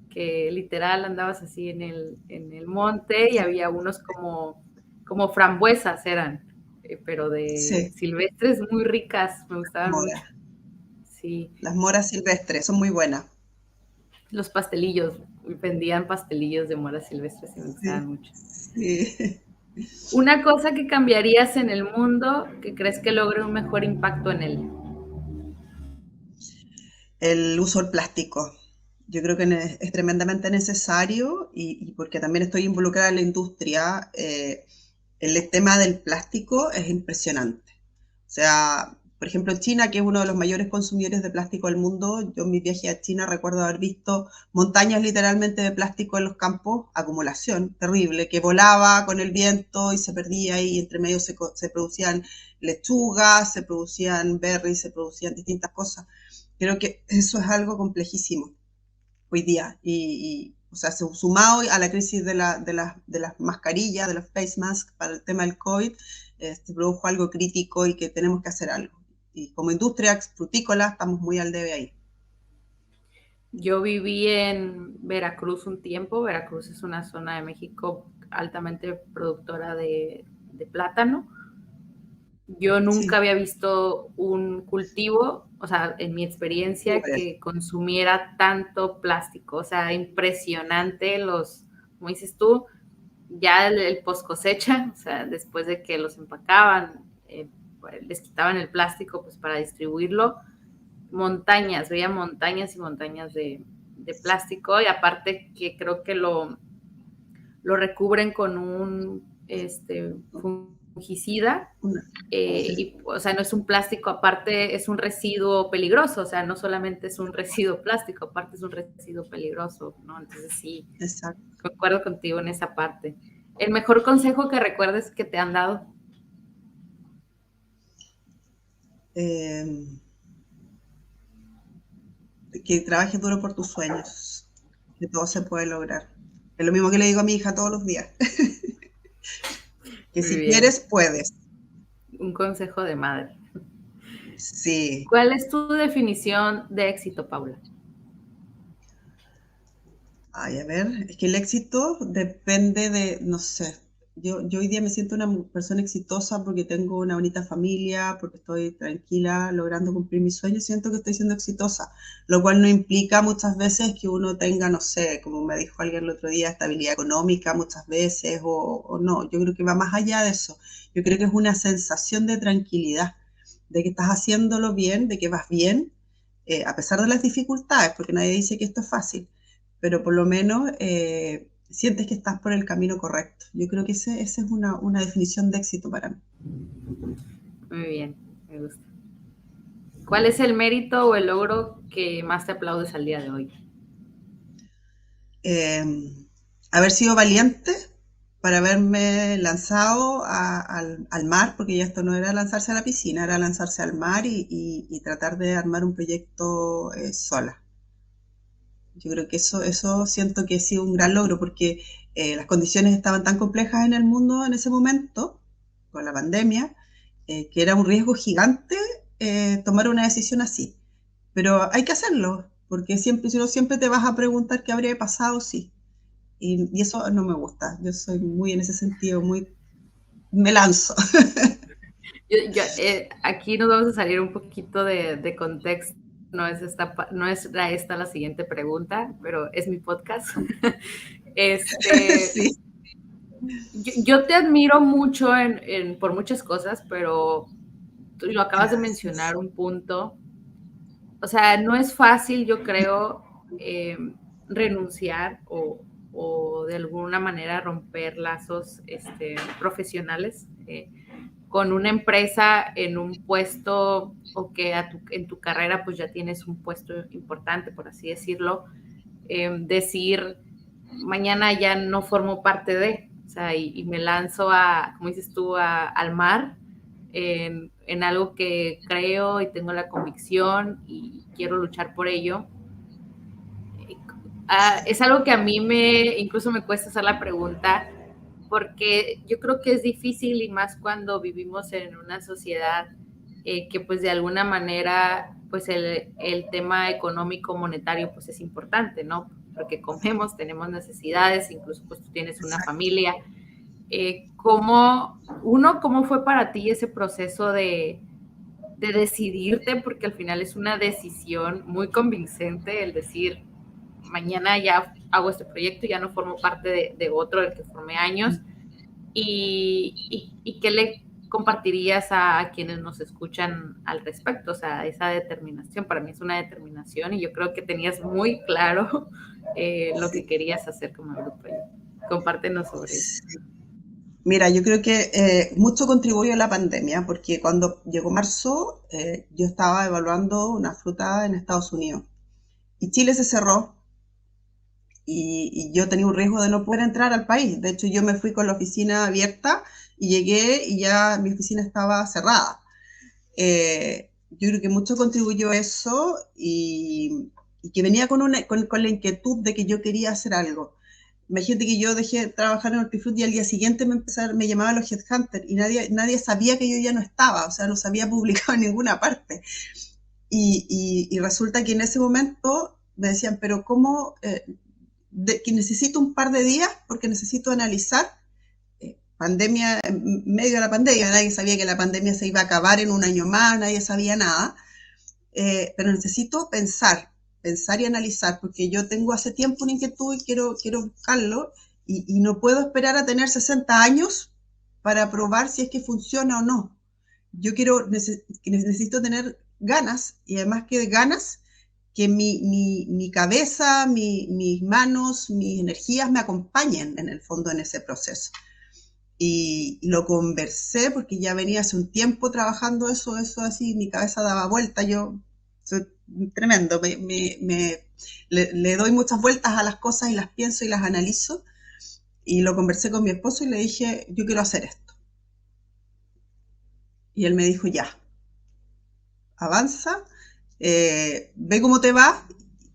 que literal andabas así en el monte y había unos como frambuesas eran, pero de Sí, silvestres muy ricas, me gustaban mora. mucho. Sí, Las moras silvestres son muy buenas. los pastelillos, vendían pastelillos de mora silvestres y me gustaban Sí, mucho. sí. Una cosa que cambiarías en el mundo que crees que logre un mejor impacto en él. El uso del plástico. Yo creo que es tremendamente necesario y porque también estoy involucrada en la industria, el tema del plástico es impresionante. O sea, por ejemplo, China, que es uno de los mayores consumidores de plástico del mundo, yo en mi viaje a China recuerdo haber visto montañas literalmente de plástico en los campos, acumulación terrible, que volaba con el viento y se perdía y entre medio se producían lechugas, se producían berries, se producían distintas cosas. Creo que eso es algo complejísimo hoy día. O sea, sumado a la crisis de las mascarillas, de los face masks para el tema del COVID, se produjo algo crítico y que tenemos que hacer algo. Y como industria frutícola estamos muy al debe ahí. Yo viví en Veracruz un tiempo. Veracruz es una zona de México altamente productora de plátano. Yo nunca Sí, había visto un cultivo, o sea, en mi experiencia, súper. que consumiera tanto plástico. O sea, impresionante los, como dices tú, ya el post cosecha, o sea, después de que los empacaban, pues, les quitaban el plástico pues para distribuirlo. montañas, veía montañas y montañas de plástico, y aparte que creo que lo recubren con un fungicida, y, o sea, no es un plástico, aparte es un residuo peligroso, o sea, no solamente es un residuo plástico, aparte es un residuo peligroso, ¿no? Entonces sí, Exacto. concuerdo contigo en esa parte. ¿El mejor consejo que recuerdes que te han dado? Que trabajes duro por tus sueños, que todo se puede lograr. Es lo mismo que le digo a mi hija todos los días. Que Muy si bien. quieres, puedes. Un consejo de madre. Sí. ¿Cuál es tu definición de éxito, Paula? Ay, a ver, es que el éxito depende de, no sé, yo hoy día me siento una persona exitosa porque tengo una bonita familia, porque estoy tranquila, logrando cumplir mis sueños, siento que estoy siendo exitosa, lo cual no implica muchas veces que uno tenga, no sé, como me dijo alguien el otro día, estabilidad económica muchas veces, o no, yo creo que va más allá de eso, yo creo que es una sensación de tranquilidad, de que estás haciéndolo bien, de que vas bien, a pesar de las dificultades, porque nadie dice que esto es fácil, pero por lo menos sientes que estás por el camino correcto. Yo creo que esa es una definición de éxito para mí. Muy bien, me gusta. ¿Cuál es el mérito o el logro que más te aplaudes al día de hoy? Eh, Haber sido valiente para haberme lanzado al mar, porque ya esto no era lanzarse a la piscina, era lanzarse al mar y tratar de armar un proyecto sola. Yo creo que eso siento que ha sido un gran logro, porque las condiciones estaban tan complejas en el mundo en ese momento, con la pandemia, que era un riesgo gigante tomar una decisión así. Pero hay que hacerlo, porque siempre, si no, siempre te vas a preguntar qué habría pasado si. Y eso no me gusta. Yo soy muy en ese sentido, muy me lanzo. Aquí nos vamos a salir un poquito de contexto. No es esta la siguiente pregunta, pero es mi podcast. Este, Sí. yo te admiro mucho por muchas cosas, pero tú lo acabas de Gracias. mencionar un punto. O sea, no es fácil, yo creo, renunciar o de alguna manera romper lazos profesionales con una empresa en un puesto o que en tu carrera pues ya tienes un puesto importante, por así decirlo, decir, mañana ya no formo parte de, o sea, y me lanzo a, como dices tú, al mar, en algo que creo y tengo la convicción y quiero luchar por ello. Es algo que a mí incluso me cuesta hacer la pregunta, porque yo creo que es difícil y más cuando vivimos en una sociedad que pues de alguna manera pues el tema económico monetario pues es importante, ¿no? Porque comemos, tenemos necesidades, incluso pues tú tienes una Exacto. familia. ¿Cómo fue para ti ese proceso de decidirte? Porque al final es una decisión muy convincente el decir, mañana ya hago este proyecto, ya no formo parte de otro del que formé años, y qué le compartirías a quienes nos escuchan al respecto, o sea, esa determinación, para mí es una determinación y yo creo que tenías muy claro lo que Sí. querías hacer como grupo. Compártenos sobre eso. Mira, yo creo que mucho contribuyó la pandemia, porque cuando llegó marzo, yo estaba evaluando una fruta en Estados Unidos y Chile se cerró y yo tenía un riesgo de no poder entrar al país. De hecho, yo me fui con la oficina abierta y llegué y ya mi oficina estaba cerrada. Yo creo que mucho contribuyó eso y que venía con la inquietud de que yo quería hacer algo. Imagínate que yo dejé de trabajar en Hortifruti y al día siguiente me llamaban los headhunters y nadie sabía que yo ya no estaba, o sea, no se había publicado en ninguna parte. Y resulta que en ese momento me decían, pero ¿cómo? Que necesito un par de días porque necesito analizar pandemia, en medio de la pandemia, nadie sabía que la pandemia se iba a acabar en un año más, nadie sabía nada, pero necesito pensar y analizar, porque yo tengo hace tiempo una inquietud y quiero buscarlo, y no puedo esperar a tener 60 años para probar si es que funciona o no. Yo necesito tener ganas, y además que ganas, que mi cabeza, mis manos, mis energías me acompañen en el fondo en ese proceso. Y lo conversé porque ya venía hace un tiempo trabajando eso así, mi cabeza daba vuelta, yo soy tremendo, le doy muchas vueltas a las cosas y las pienso y las analizo, y lo conversé con mi esposo y le dije, yo quiero hacer esto. Y él me dijo, ya, avanza, ve cómo te va.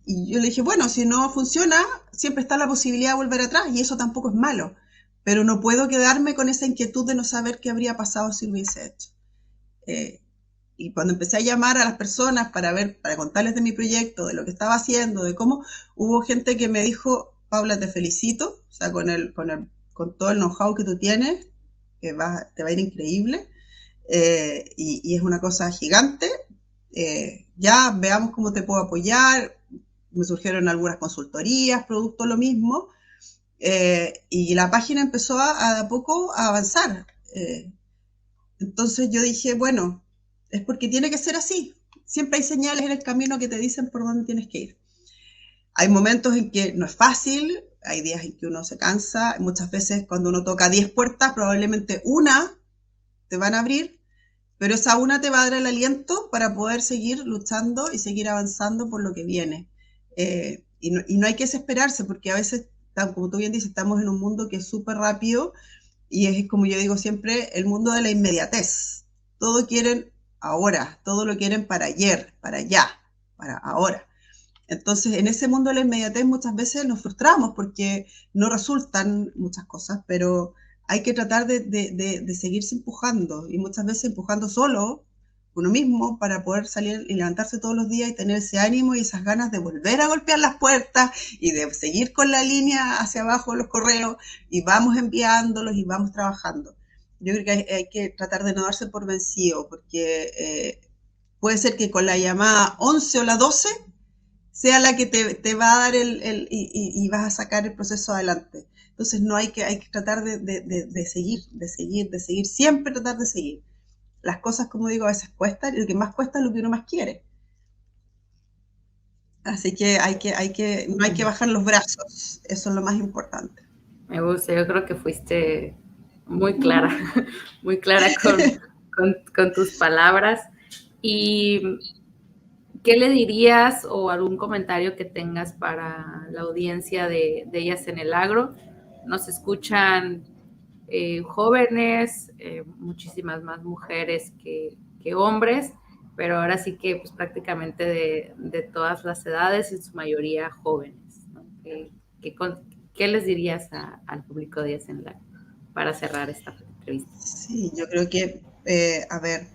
Y yo le dije, bueno, si no funciona, siempre está la posibilidad de volver atrás, y eso tampoco es malo, pero no puedo quedarme con esa inquietud de no saber qué habría pasado si lo hubiese hecho. Eh, y cuando empecé a llamar a las personas para contarles de mi proyecto, de lo que estaba haciendo, de cómo, hubo gente que me dijo, Paula, te felicito, o sea, con todo el know-how que tú tienes, te va a ir increíble, y es una cosa gigante, ya veamos cómo te puedo apoyar, me surgieron algunas consultorías, producto lo mismo, y la página empezó a poco a avanzar. Entonces yo dije, bueno, es porque tiene que ser así. Siempre hay señales en el camino que te dicen por dónde tienes que ir. Hay momentos en que no es fácil, hay días en que uno se cansa, muchas veces cuando uno toca 10 puertas, probablemente una te van a abrir, pero esa una te va a dar el aliento para poder seguir luchando y seguir avanzando por lo que viene. Y no hay que desesperarse, porque a veces, como tú bien dices, estamos en un mundo que es súper rápido, y es como yo digo siempre, el mundo de la inmediatez. Todo quieren ahora, todo lo quieren para ayer, para allá, para ahora. Entonces, en ese mundo de la inmediatez muchas veces nos frustramos porque no resultan muchas cosas, pero hay que tratar de seguirse empujando, y muchas veces empujando solo uno mismo para poder salir y levantarse todos los días y tener ese ánimo y esas ganas de volver a golpear las puertas y de seguir con la línea hacia abajo los correos, y vamos enviándolos y vamos trabajando. Yo creo que hay que tratar de no darse por vencido, porque puede ser que con la llamada 11 o la 12 sea la que te va a dar y vas a sacar el proceso adelante. Entonces no hay que tratar de seguir, siempre tratar de seguir. Las cosas, como digo, a veces cuestan, y lo que más cuesta es lo que uno más quiere. Así que no hay que bajar los brazos, eso es lo más importante. Me gusta, yo creo que fuiste muy clara, muy clara con tus palabras. ¿Y qué le dirías, o algún comentario que tengas para la audiencia de Ellas en el Agro? Nos escuchan jóvenes, muchísimas más mujeres que hombres, pero ahora sí que pues, prácticamente de todas las edades, en su mayoría jóvenes, ¿no? ¿Qué les dirías al público de Ellas en el Agro para cerrar esta entrevista? Sí, yo creo que, a ver,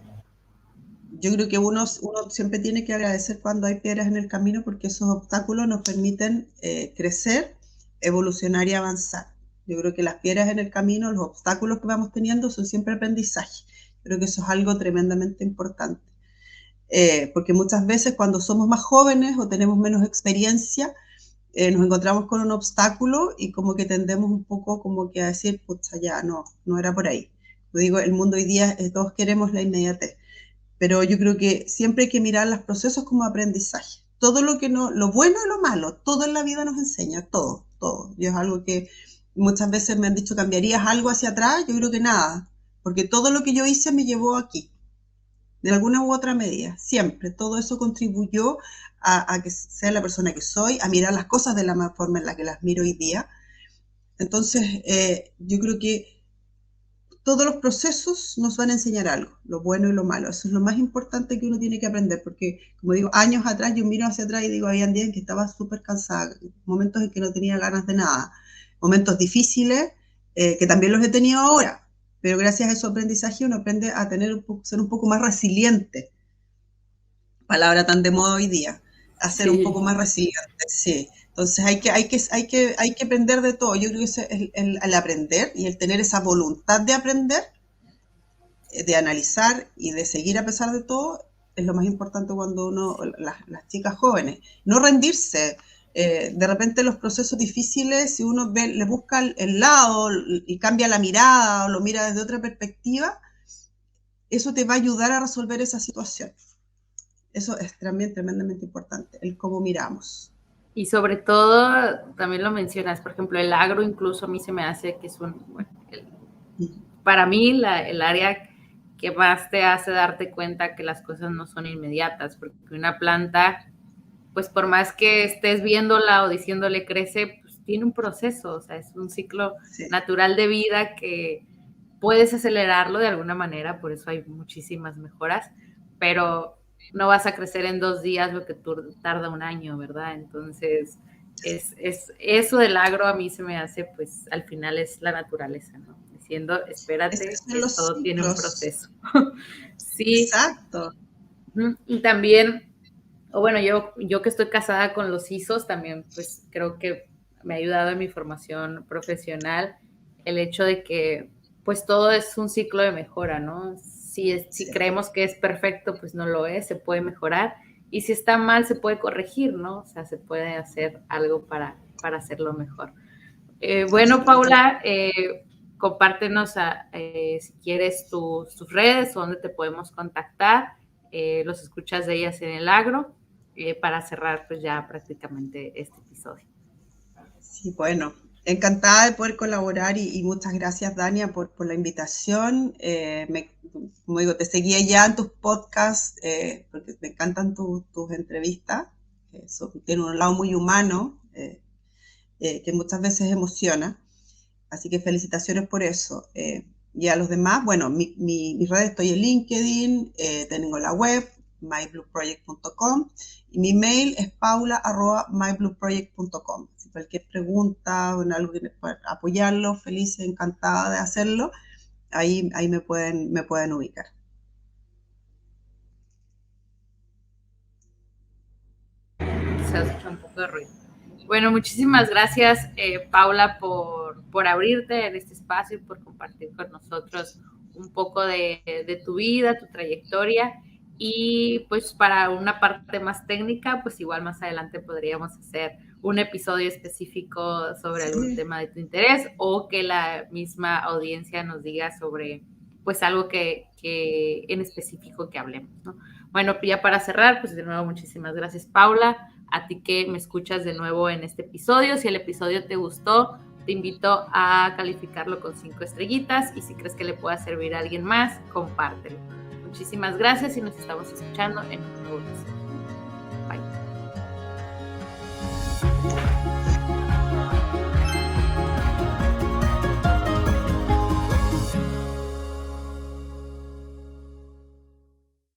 yo creo que uno siempre tiene que agradecer cuando hay piedras en el camino, porque esos obstáculos nos permiten crecer, evolucionar y avanzar. Yo creo que las piedras en el camino, los obstáculos que vamos teniendo son siempre aprendizaje. Creo que eso es algo tremendamente importante. Porque muchas veces cuando somos más jóvenes o tenemos menos experiencia, nos encontramos con un obstáculo y como que tendemos un poco como que a decir, pucha, ya no era por ahí. Yo digo, el mundo hoy día, todos queremos la inmediatez, pero yo creo que siempre hay que mirar los procesos como aprendizaje. Todo lo que no, lo bueno y lo malo, todo en la vida nos enseña, todo, todo. Y es algo que muchas veces me han dicho, ¿cambiarías algo hacia atrás? Yo creo que nada, porque todo lo que yo hice me llevó aquí, de alguna u otra medida, siempre. Todo eso contribuyó a que sea la persona que soy, a mirar las cosas de la forma en la que las miro hoy día. Entonces, yo creo que todos los procesos nos van a enseñar algo, lo bueno y lo malo. Eso es lo más importante que uno tiene que aprender, porque, como digo, años atrás yo miro hacia atrás y digo, habían días en que estaba súper cansada, momentos en que no tenía ganas de nada, momentos difíciles, que también los he tenido ahora, pero gracias a ese aprendizaje uno aprende a ser un poco más resiliente, palabra tan de moda hoy día, a ser un poco más resiliente, sí. Entonces hay que aprender de todo. Yo creo que eso es el aprender y el tener esa voluntad de aprender, de analizar y de seguir a pesar de todo, es lo más importante cuando las chicas jóvenes, no rendirse. De repente los procesos difíciles, si uno le busca el lado y cambia la mirada o lo mira desde otra perspectiva, eso te va a ayudar a resolver esa situación. Eso es también tremendamente importante, el cómo miramos. Y sobre todo, también lo mencionas, por ejemplo, el agro incluso a mí se me hace que es para mí el área que más te hace darte cuenta que las cosas no son inmediatas, porque una planta, pues por más que estés viéndola o diciéndole crece, pues tiene un proceso, o sea, es un ciclo natural de vida que puedes acelerarlo de alguna manera, por eso hay muchísimas mejoras, pero no vas a crecer en 2 días lo que tarda un año, ¿verdad? Entonces, eso del agro a mí se me hace, pues al final es la naturaleza, ¿no? Diciendo, espérate, que Los todo tiene un ciclos. proceso. Sí. Exacto. Y también, o bueno, yo que estoy casada con los ISOs, también pues creo que me ha ayudado en mi formación profesional el hecho de que pues todo es un ciclo de mejora, ¿no? Si creemos que es perfecto, pues no lo es, se puede mejorar. Y si está mal, se puede corregir, ¿no? O sea, se puede hacer algo para hacerlo mejor. Bueno, Paula, compártenos si quieres tus redes, donde te podemos contactar, los escuchas de ellas en el agro, para cerrar pues ya prácticamente este episodio. Sí, bueno, encantada de poder colaborar y muchas gracias, Dania, por la invitación. Como digo, te seguía ya en tus podcasts porque me encantan tus entrevistas. Tienen un lado muy humano que muchas veces emociona. Así que felicitaciones por eso. Y a los demás, bueno, mis redes estoy en LinkedIn, tengo la web, myblueproject.com, y mi mail es paula@myblueproject.com. Si cualquier pregunta o en algo que apoyarlo, feliz, encantada de hacerlo, ahí me pueden ubicar. Se escucha un poco de ruido. Bueno, muchísimas gracias, Paula, por abrirte en este espacio y por compartir con nosotros un poco de tu vida, tu trayectoria. Y pues para una parte más técnica, pues igual más adelante podríamos hacer un episodio específico sobre algún tema de tu interés o que la misma audiencia nos diga sobre pues algo que en específico que hablemos, ¿no? Bueno, ya para cerrar, pues de nuevo muchísimas gracias, Paula. A ti que me escuchas de nuevo en este episodio. Si el episodio te gustó, te invito a calificarlo con 5 estrellitas y si crees que le pueda servir a alguien más, compártelo. Muchísimas gracias y nos estamos escuchando en un nuevo episodio.